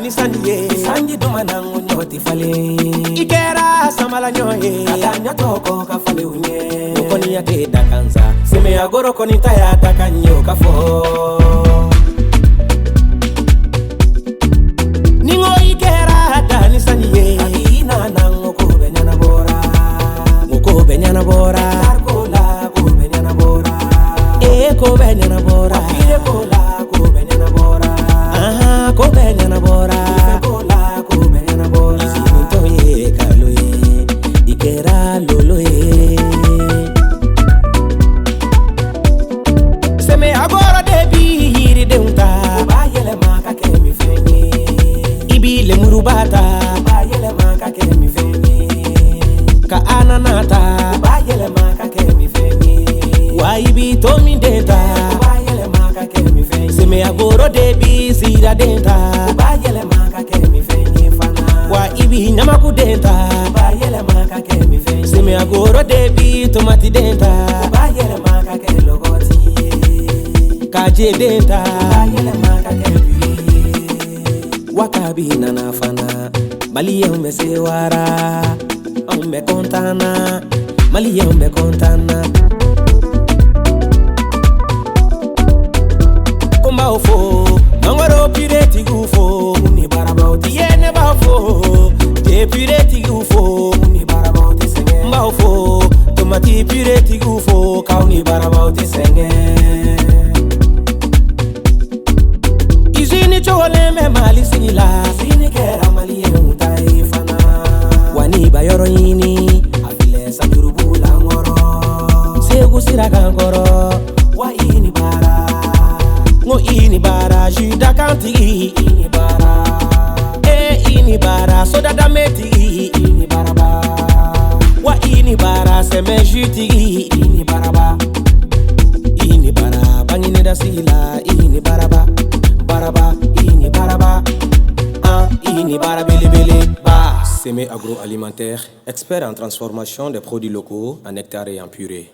ni sandiye sanji duma nangu nyoti fale ikera samala nyoye adanya toko ka fale unye ukoni yate dakanza seme agoro koni taya dakanyo kafo ningo ikera dani sandiye adina nangu ko benyana bora muko benyana bora kola ko benyana bora ko benyana bora kola ko benyana bora aha ko benyana bora kola ko benyana bora isinto ye kaloye ikera loloye seme agora debi hiri deunta ba yele maka ke mi fenye ibile murubata ba yele maka ke mi fenye ka ananata ba yele maka ke mi fenye wa ibi to mi deta ba yele maka ke mi fenye seme agora debi sira denta ba yele maka ke mi fenye fana wa ibi nyama ku denta ba yele maka ke mi fenye seme agora debi tomati denta ba yele maka ke logoti kaje denta ba yele maka ke wakabi nana fana maliye umese wara ume kontana maliye ume kontana kumba ofo mangoro pireti gufo ni barabauti yene bafo je pireti gufo ni barabauti senge mba ofo tomati pireti gufo kauni barabauti senge izini chole me mali sila sini kera mali utai fana wani bayoro yini afile sa turubula ngoro segu siraga ngoro wa ini bara ngo ini bara juda kanti ini bara ini bara soda dameti ini baraba wa ini bara seme juti ini baraba ini bara bangine da sila ini baraba baraba ini baraba ini bara bele bele ba. Sémé agroalimentaire, expert en transformation des produits locaux en nectar et en purée.